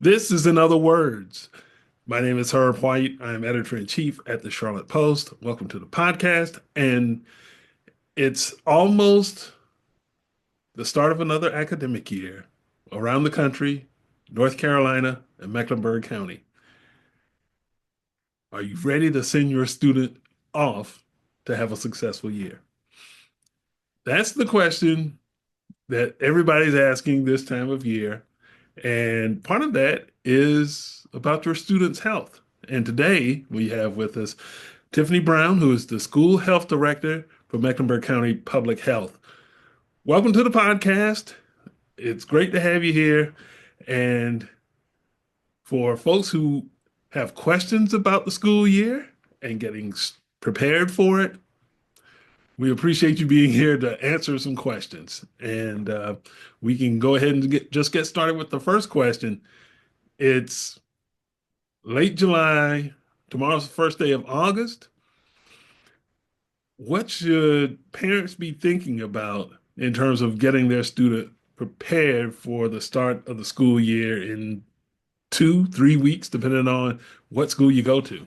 This is In Other Words. My name is Herb White. I'm editor-in-chief at the Charlotte Post. Welcome to the podcast. And it's almost the start of another academic year around the country, North Carolina, and Mecklenburg County. Are you ready to send your student off to have a successful year? That's the question that everybody's asking this time of year. And part of that is about your students' health. And today we have with us Tiffany Brown, who is the school health director for Mecklenburg County Public Health. Welcome to the podcast. It's great to have you here. And for folks who have questions about the school year and getting prepared for it, we appreciate you being here to answer some questions. And we can go ahead and just get started with the first question. It's late July. Tomorrow's the first day of August. What should parents be thinking about in terms of getting their student prepared for the start of the school year in 2, 3 weeks, depending on what school you go to?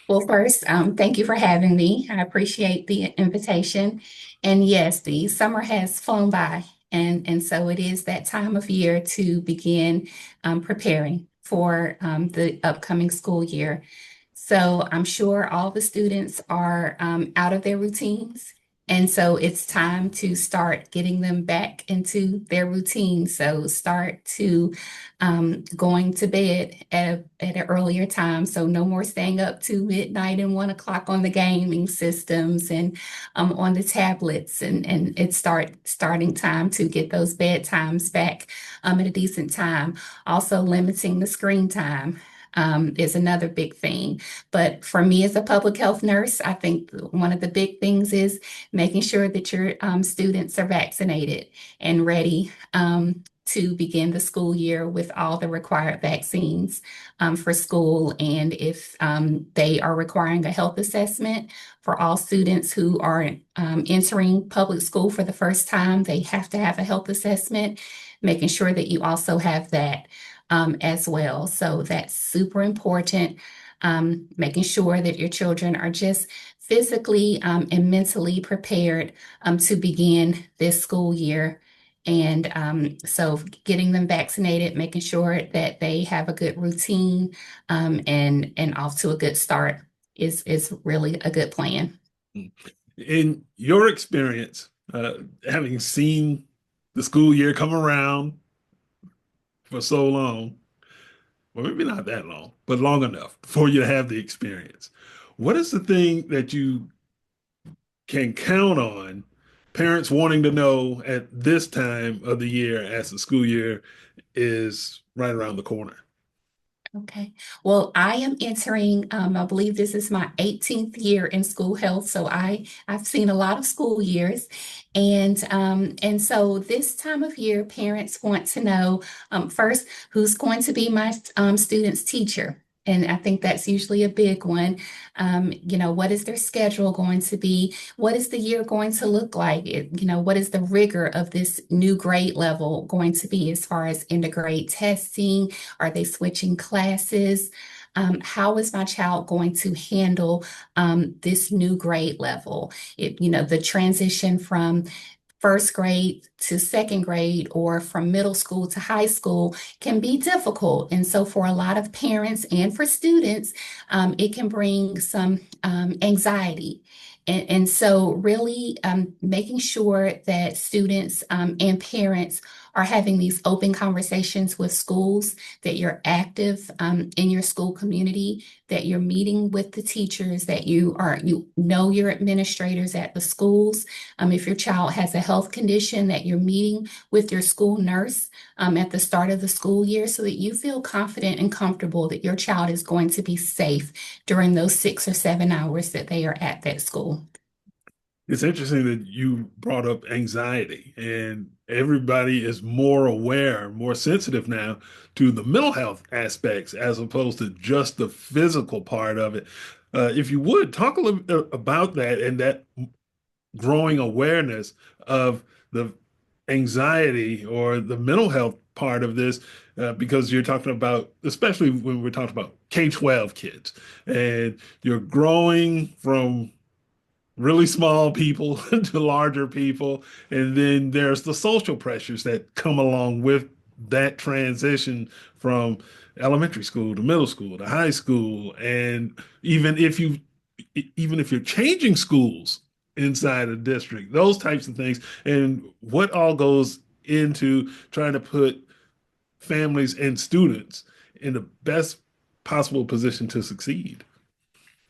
Well, first, thank you for having me. I appreciate the invitation. And yes, the summer has flown by, and so it is that time of year to begin preparing for the upcoming school year. So I'm sure all the students are out of their routines. And so it's time to start getting them back into their routine. So start to going to bed at an earlier time. So no more staying up to midnight and 1 o'clock on the gaming systems and on the tablets. And it's starting time to get those bedtimes back at a decent time. Also limiting the screen time is another big thing. But for me as a public health nurse, I think one of the big things is making sure that your students are vaccinated and ready to begin the school year with all the required vaccines for school. And if they are requiring a health assessment for all students who are entering public school for the first time, they have to have a health assessment, making sure that you also have that as well. So that's super important. Making sure that your children are just physically and mentally prepared to begin this school year. And so getting them vaccinated, making sure that they have a good routine and off to a good start is really a good plan. In your experience, having seen the school year come around for so long, well, maybe not that long, but long enough for you to have the experience. What is the thing that you can count on parents wanting to know at this time of the year as the school year is right around the corner? Okay. Well, I am entering, I believe this is my 18th year in school health. So I've seen a lot of school years. And so this time of year, parents want to know first, who's going to be my student's teacher? And I think that's usually a big one. What is their schedule going to be? What is the year going to look like? What is the rigor of this new grade level going to be as far as intergrade testing? Are they switching classes? How is my child going to handle this new grade level? The transition from first grade to second grade or from middle school to high school can be difficult. And so for a lot of parents and for students, it can bring some anxiety. And so really making sure that students and parents are having these open conversations with schools, that you're active in your school community, that you're meeting with the teachers, that you know your administrators at the schools. If your child has a health condition, that you're meeting with your school nurse at the start of the school year so that you feel confident and comfortable that your child is going to be safe during those 6 or 7 hours that they are at that school. It's interesting that you brought up anxiety, and everybody is more aware, more sensitive now to the mental health aspects as opposed to just the physical part of it. If you would talk a little bit about that and that growing awareness of the anxiety or the mental health part of this because you're talking about, especially when we're talking about K-12 kids, and you're growing from really small people to larger people. And then there's the social pressures that come along with that transition from elementary school to middle school to high school. And even if you even if you're changing schools inside a district, those types of things, and what all goes into trying to put families and students in the best possible position to succeed.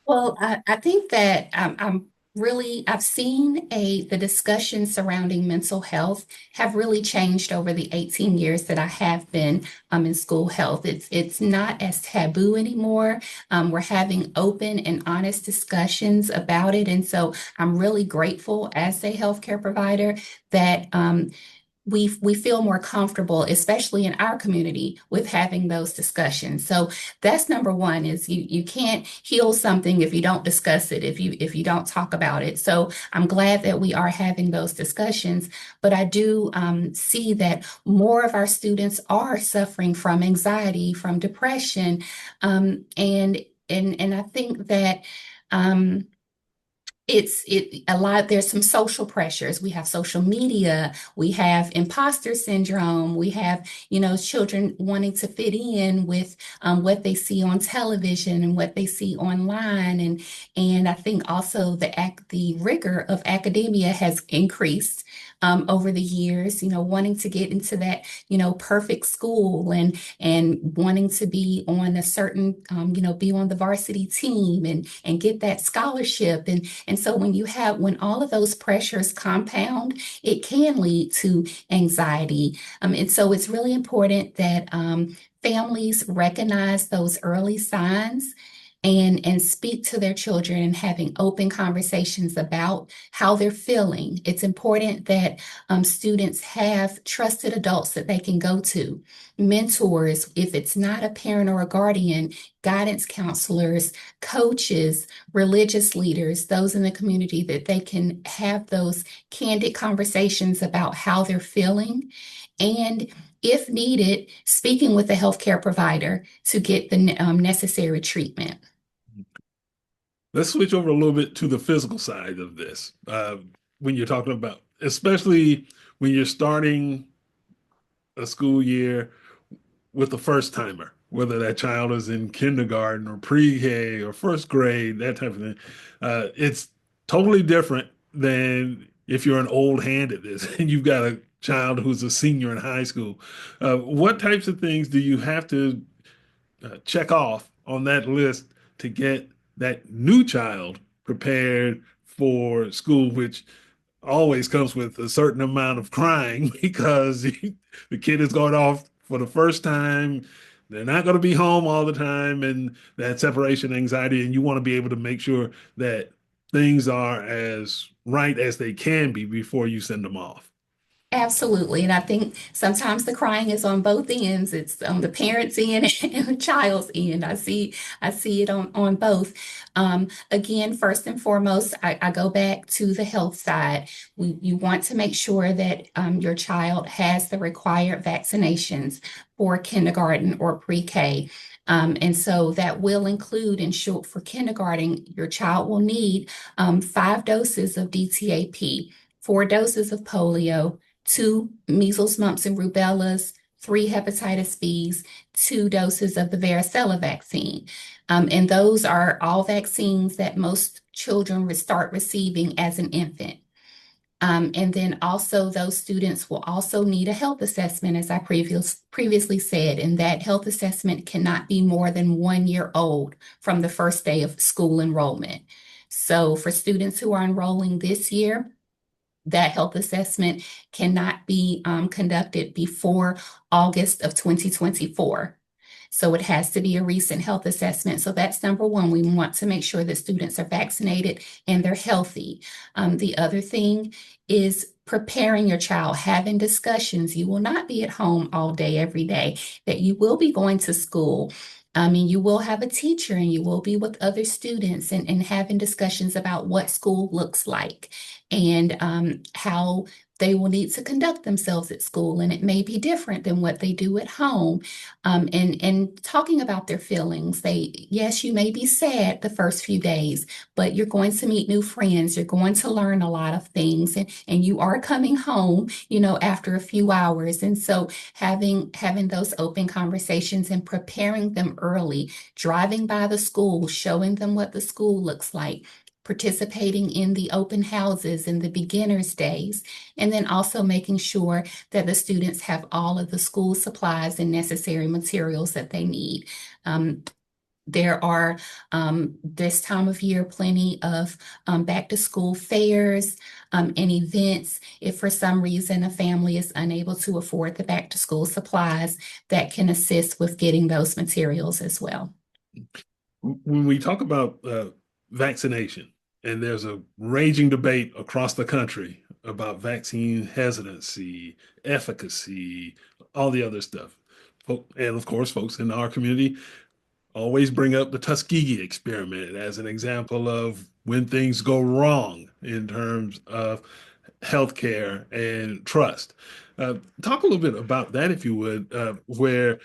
Well, I think that I've seen the discussion surrounding mental health have really changed over the 18 years that I have been in school health. It's not as taboo anymore. We're having open and honest discussions about it. And so I'm really grateful as a healthcare provider that we feel more comfortable, especially in our community, with having those discussions. So that's number one, is you can't heal something if you don't discuss it, if you don't talk about it. So I'm glad that we are having those discussions, but I do see that more of our students are suffering from anxiety, from depression, and I think that um, it a lot, there's some social pressures. We have social media, we have imposter syndrome, we have, children wanting to fit in with what they see on television and what they see online. And I think also the rigor of academia has increased over the years, wanting to get into that, perfect school, and wanting to be on a certain, be on the varsity team and get that scholarship. And so when all of those pressures compound, it can lead to anxiety. And so it's really important that families recognize those early signs and speak to their children, and having open conversations about how they're feeling. It's important that students have trusted adults that they can go to, mentors, if it's not a parent or a guardian, guidance counselors, coaches, religious leaders, those in the community, that they can have those candid conversations about how they're feeling. And if needed, speaking with a healthcare provider to get the necessary treatment. Let's switch over a little bit to the physical side of this. When you're talking about, especially when you're starting a school year with a first timer, whether that child is in kindergarten or pre-K or first grade, that type of thing. It's totally different than if you're an old hand at this and you've got a child who's a senior in high school. What types of things do you have to check off on that list to get that new child prepared for school, which always comes with a certain amount of crying because the kid is going off for the first time. They're not going to be home all the time, and that separation anxiety, and you want to be able to make sure that things are as right as they can be before you send them off. Absolutely. And I think sometimes the crying is on both ends. It's on the parents' end and the child's end. I see it on both. Again, first and foremost, I go back to the health side. You want to make sure that your child has the required vaccinations for kindergarten or pre-K. And so that will include, in short, for kindergarten, your child will need 5 doses of DTaP, 4 doses of polio, 2 measles, mumps, and rubellas, 3 hepatitis Bs, 2 doses of the varicella vaccine. And those are all vaccines that most children start receiving as an infant. And then also those students will also need a health assessment, as I previously said, and that health assessment cannot be more than 1 year old from the first day of school enrollment. So for students who are enrolling this year, that health assessment cannot be conducted before August of 2024. So it has to be a recent health assessment. So that's number one. We want to make sure that students are vaccinated and they're healthy. The other thing is preparing your child, having discussions. You will not be at home all day, every day, that you will be going to school. And you will have a teacher, and you will be with other students, and having discussions about what school looks like, and how they will need to conduct themselves at school, and it may be different than what they do at home. And talking about their feelings, yes, you may be sad the first few days, but you're going to meet new friends. You're going to learn a lot of things, and you are coming home, after a few hours. And so having those open conversations and preparing them early, driving by the school, showing them what the school looks like, participating in the open houses and the beginners days, and then also making sure that the students have all of the school supplies and necessary materials that they need. There are, this time of year, plenty of back to school fairs and events. If for some reason a family is unable to afford the back to school supplies, that can assist with getting those materials as well. When we talk about vaccination, and there's a raging debate across the country about vaccine hesitancy, efficacy, all the other stuff. And of course, folks in our community always bring up the Tuskegee experiment as an example of when things go wrong in terms of healthcare and trust. Talk a little bit about that, if you would, where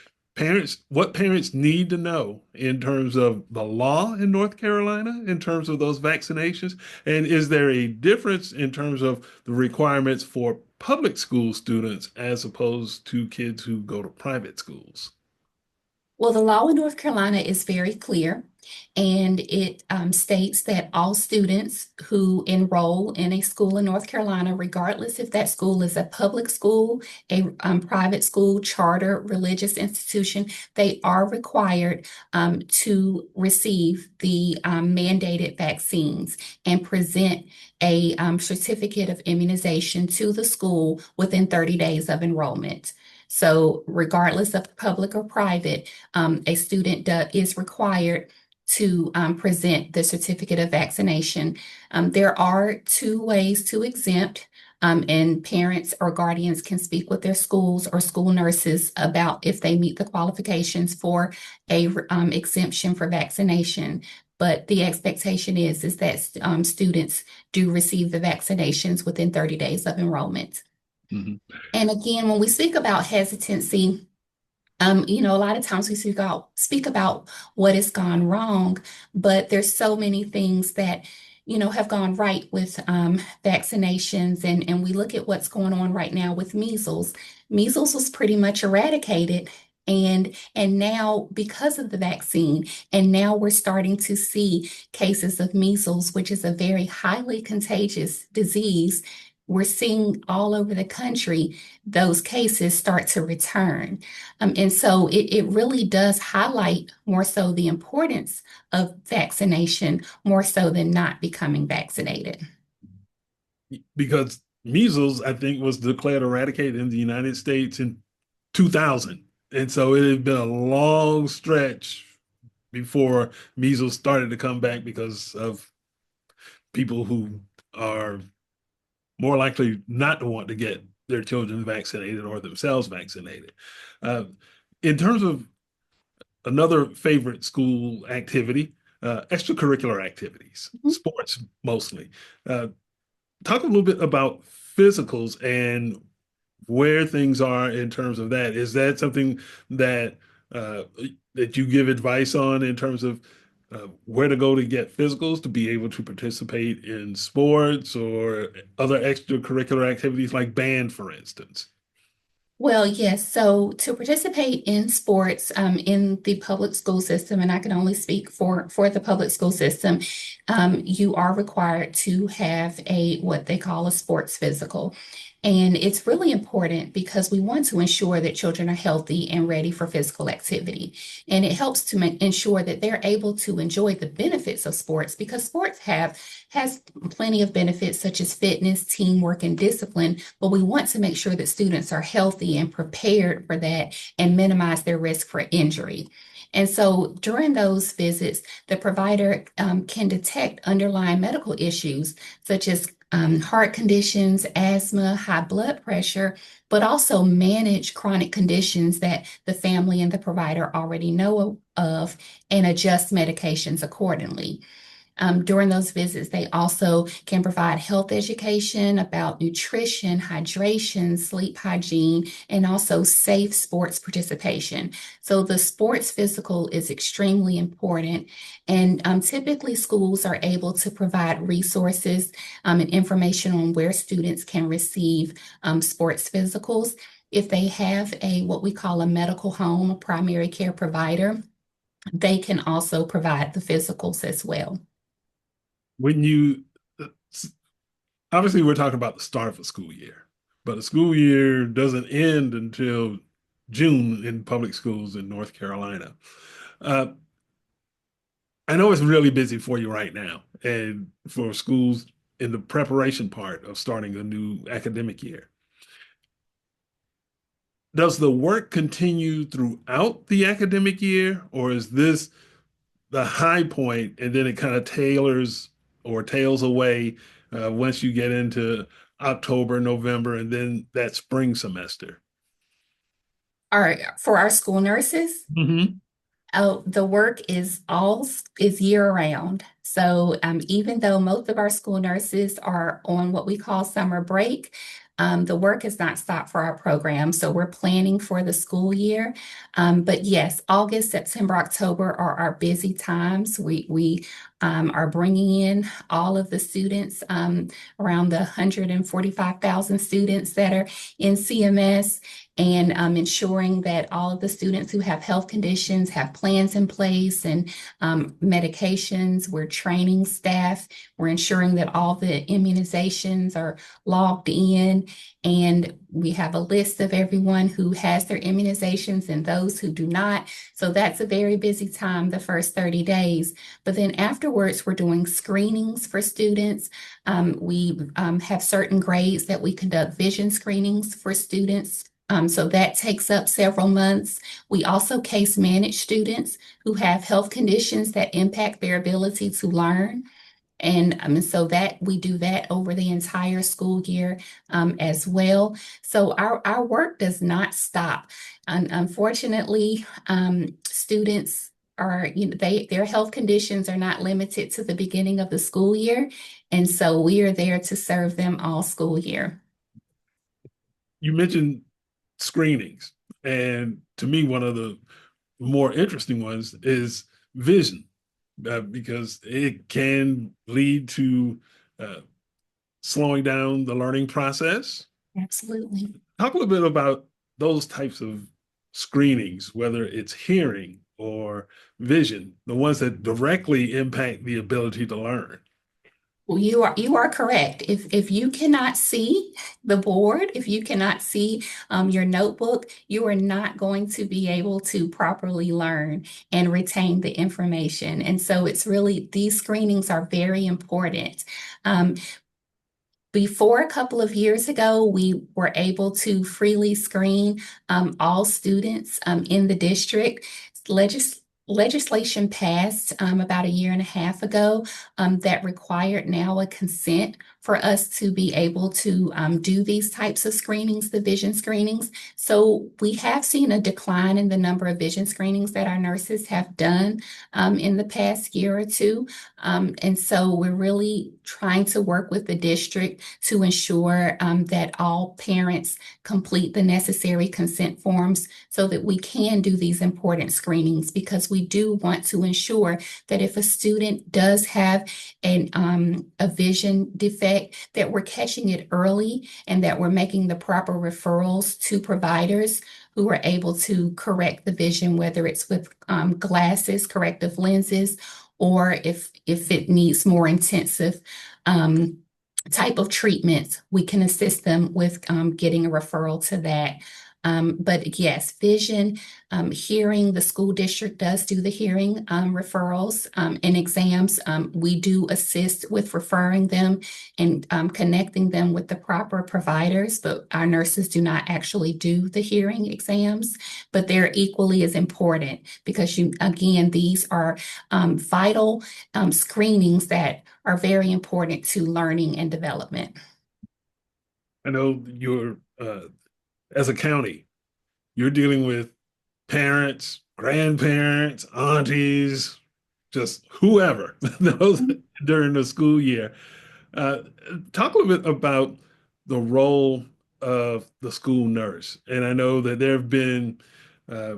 what parents need to know in terms of the law in North Carolina, in terms of those vaccinations, and is there a difference in terms of the requirements for public school students as opposed to kids who go to private schools? Well, the law in North Carolina is very clear, and it states that all students who enroll in a school in North Carolina, regardless if that school is a public school, a private school, charter, religious institution, they are required to receive the mandated vaccines and present a certificate of immunization to the school within 30 days of enrollment. So regardless of public or private, a student is required to present the certificate of vaccination. There are two ways to exempt, and parents or guardians can speak with their schools or school nurses about if they meet the qualifications for a exemption for vaccination. But the expectation is that students do receive the vaccinations within 30 days of enrollment. Mhm. And again, when we speak about hesitancy, a lot of times we speak about what has gone wrong, but there's so many things that, have gone right with vaccinations. And we look at what's going on right now with measles. Measles was pretty much eradicated. And now because of the vaccine, and now we're starting to see cases of measles, which is a very highly contagious disease. We're seeing all over the country those cases start to return. And so it really does highlight more so the importance of vaccination, more so than not becoming vaccinated. Because measles, I think, was declared eradicated in the United States in 2000. And so it had been a long stretch before measles started to come back because of people who are more likely not to want to get their children vaccinated or themselves vaccinated. Uh, in terms of another favorite school activity, extracurricular activities, Mhm. sports mostly. Uh, Talk a little bit about physicals and where things are in terms of that. Is that something that uh, that you give advice on in terms of where to go to get physicals to be able to participate in sports or other extracurricular activities like band, for instance? Well, yes. So to participate in sports in the public school system, and I can only speak for the public school system, you are required to have a what they call a sports physical. And it's really important because we want to ensure that children are healthy and ready for physical activity. And it helps to ensure that they're able to enjoy the benefits of sports because sports has plenty of benefits such as fitness, teamwork, and discipline, but we want to make sure that students are healthy and prepared for that and minimize their risk for injury. And so during those visits, the provider can detect underlying medical issues such as heart conditions, asthma, high blood pressure, but also manage chronic conditions that the family and the provider already know of and adjust medications accordingly. During those visits, they also can provide health education about nutrition, hydration, sleep hygiene, and also safe sports participation. So the sports physical is extremely important. And typically, schools are able to provide resources and information on where students can receive sports physicals. If they have a what we call a medical home, a primary care provider, they can also provide the physicals as well. When you obviously we're talking about the start of a school year, but the school year doesn't end until June in public schools in North Carolina. Uh, I know it's really busy for you right now, and for schools in the preparation part of starting a new academic year. Does the work continue throughout the academic year, or is this the high point and then it kind of tailors or tails away once you get into October, November, and then that spring semester? All right, for our school nurses, Hmm. the work is year round. So even though most of our school nurses are on what we call summer break, the work has not stopped for our program. So we're planning for the school year. But yes, August, September, October are our busy times. We are bringing in all of the students, around the 145,000 students that are in CMS, and ensuring that all of the students who have health conditions have plans in place and medications. We're training staff. We're ensuring that all the immunizations are logged in, and we have a list of everyone who has their immunizations and those who do not. So that's a very busy time, the first 30 days. But then afterwards, we're doing screenings for students. We have certain grades that we conduct vision screenings for students. So that takes up several months. We also case manage students who have health conditions that impact their ability to learn. And so that we do that over the entire school year as well. So our work does not stop. Unfortunately, students are, their health conditions are not limited to the beginning of the school year. And so we are there to serve them all school year. You mentioned screenings, and to me, one of the more interesting ones is vision, because it can lead to uh, slowing down the learning process. Absolutely. Talk a little bit about those types of screenings, whether it's hearing or vision, the ones that directly impact the ability to learn. Well, you are correct. If you cannot see the board, if you cannot see your notebook, you are not going to be able to properly learn and retain the information. And so it's really, these screenings are very important. Um, Before a couple of years ago, we were able to freely screen all students in the district. Legislation passed about a year and a half ago that required now a consent for us to be able to do these types of screenings, the vision screenings. So we have seen a decline in the number of vision screenings that our nurses have done in the past year or two. And so we're really trying to work with the district to ensure that all parents complete the necessary consent forms so that we can do these important screenings, because we do want to ensure that if a student does have a vision defect, that we're catching it early and that we're making the proper referrals to providers who are able to correct the vision, whether it's with glasses, corrective lenses, or if it needs more intensive type of treatments, we can assist them with getting a referral to that. But yes, vision, hearing, the school district does do the hearing referrals and exams. We do assist with referring them and connecting them with the proper providers, but our nurses do not actually do the hearing exams, but they're equally as important because again, these are vital screenings that are very important to learning and development. I know as a county, you're dealing with parents, grandparents, aunties, just whoever those during the school year. Uh, Talk a little bit about the role of the school nurse. And I know that there have been, uh,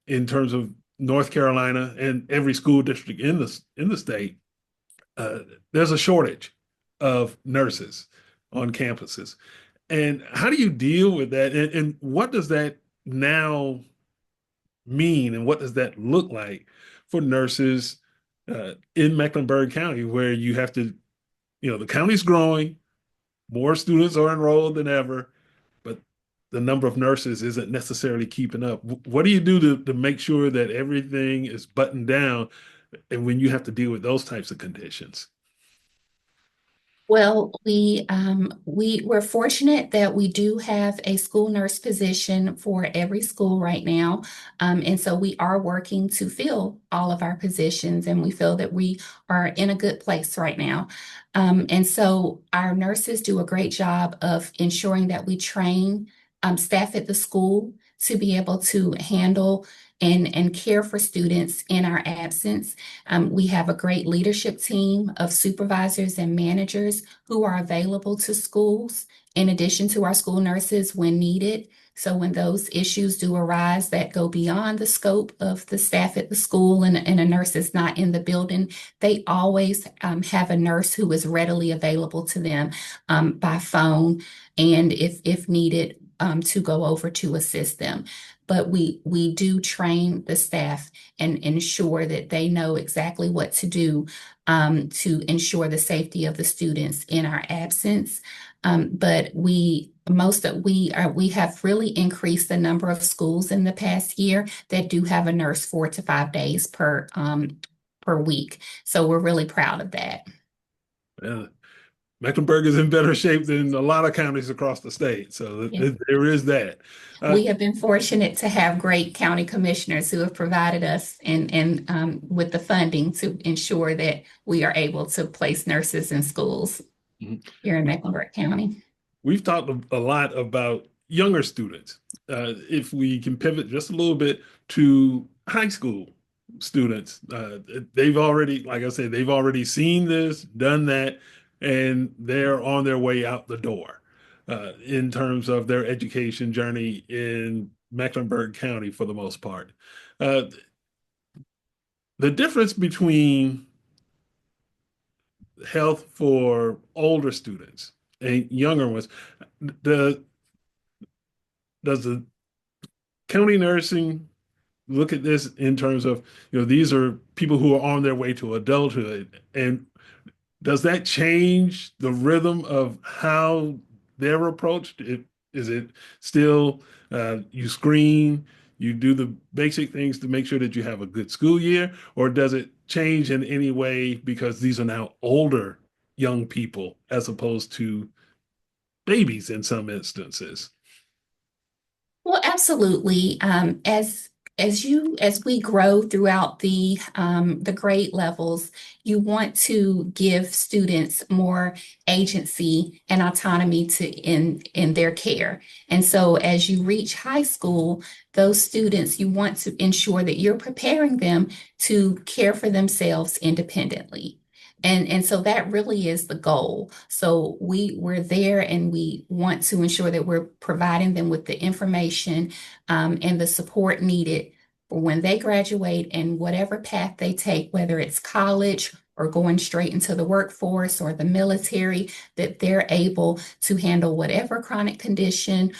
in terms of North Carolina and every school district in the state, uh, there's a shortage of nurses on campuses. And how do you deal with that? And what does that now mean? And what does that look like for nurses in Mecklenburg County, where you have to, the county's growing, more students are enrolled than ever, but the number of nurses isn't necessarily keeping up. What do you do to make sure that everything is buttoned down and when you have to deal with those types of conditions? Well, we're fortunate that we do have a school nurse position for every school right now. And so we are working to fill all of our positions, and we feel that we are in a good place right now. And so our nurses do a great job of ensuring that we train staff at the school to be able to handle and care for students in our absence. We have a great leadership team of supervisors and managers who are available to schools in addition to our school nurses when needed. So when those issues do arise that go beyond the scope of the staff at the school and a nurse is not in the building, they always have a nurse who is readily available to them by phone and if needed to go over to assist them. But we do train the staff and ensure that they know exactly what to do to ensure the safety of the students in our absence. But we have really increased the number of schools in the past year that do have a nurse 4 to 5 days per week. So we're really proud of that. Uh, Mecklenburg is in better shape than a lot of counties across the state. So Yeah. there is that. We have been fortunate to have great county commissioners who have provided us and with the funding to ensure that we are able to place nurses in schools here in Mecklenburg County. We've talked a lot about younger students. If we can pivot just a little bit to high school students, they've already, like I said, they've already seen this, done that, and they're on their way out the door in terms of their education journey in Mecklenburg County for the most part. Uh, the difference between health for older students and younger ones, the does the county nursing look at this in terms of, these are people who are on their way to adulthood, and does that change the rhythm of how they're approached? Is it still you screen, you do the basic things to make sure that you have a good school year, or does it change in any way because these are now older young people as opposed to babies in some instances? Well, absolutely. As we grow throughout the grade levels, you want to give students more agency and autonomy to in their care. And so as you reach high school, those students, you want to ensure that you're preparing them to care for themselves independently. And so that really is the goal. So we're there and we want to ensure that we're providing them with the information and the support needed for when they graduate and whatever path they take, whether it's college or going straight into the workforce or the military, that they're able to handle whatever chronic condition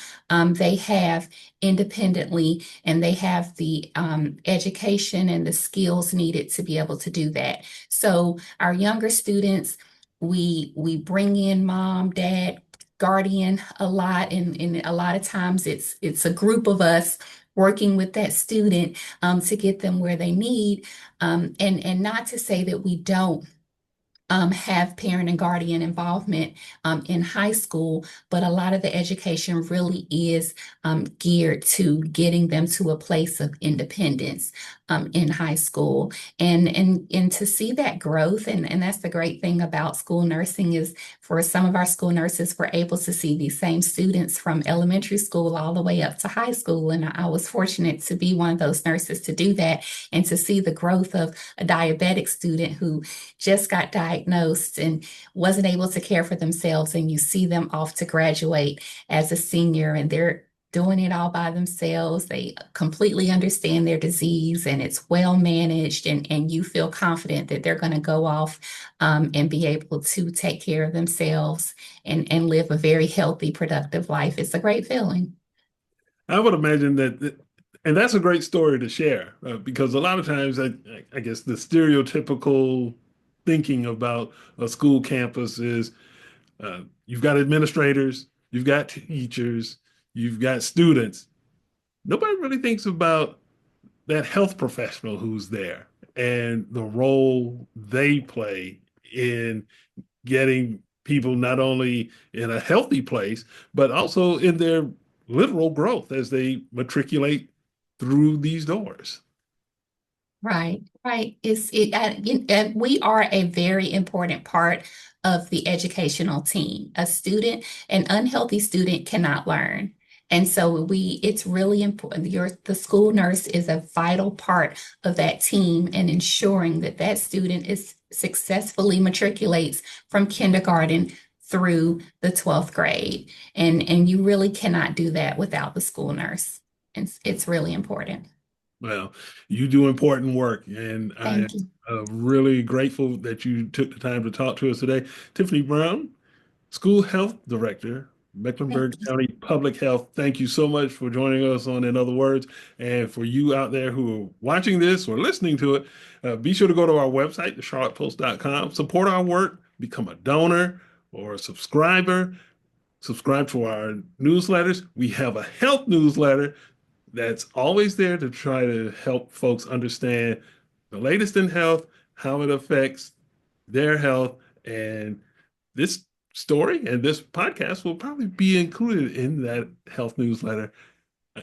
they have independently, and they have the education and the skills needed to be able to do that. So our younger students, we bring in mom, dad, guardian a lot, and a lot of times it's a group of us working with that student to get them where they need, and not to say that we don't have parent and guardian involvement in high school, but a lot of the education really is geared to getting them to a place of independence in high school. And to see that growth, and that's the great thing about school nursing is for some of our school nurses, we're able to see these same students from elementary school all the way up to high school. And I was fortunate to be one of those nurses to do that and to see the growth of a diabetic student who just got diagnosed and wasn't able to care for themselves. And you see them off to graduate as a senior and they're doing it all by themselves. They completely understand their disease and it's well managed, and you feel confident that they're going to go off and be able to take care of themselves and live a very healthy, productive life. It's a great feeling. I would imagine that, and that's a great story to share because a lot of times, I guess the stereotypical thinking about a school campus is you've got administrators, you've got teachers, you've got students. Nobody really thinks about that health professional who's there and the role they play in getting people not only in a healthy place, but also in their literal growth as they matriculate through these doors. Right, right. We are a very important part of the educational team. An unhealthy student cannot learn. And so it's really important. The school nurse is a vital part of that team and ensuring that that student is successfully matriculates from kindergarten through the 12th grade. And you really cannot do that without the school nurse. It's really important. Well, you do important work, and I am Thank you. really grateful that you took the time to talk to us today. Tiffany Brown, School Health Director, Thank Mecklenburg you. County Public Health. Thank you so much for joining us on In Other Words. And for you out there who are watching this or listening to it, be sure to go to our website, thecharlottepost.com, support our work, become a donor or a subscriber, subscribe to our newsletters. We have a health newsletter that's always there to try to help folks understand the latest in health, how it affects their health, and this story and this podcast will probably be included in that health newsletter.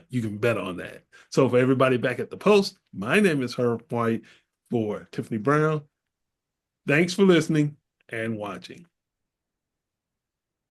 You can bet on that. So for everybody back at the Post, my name is Herb White for Tiffany Brown. Thanks for listening and watching.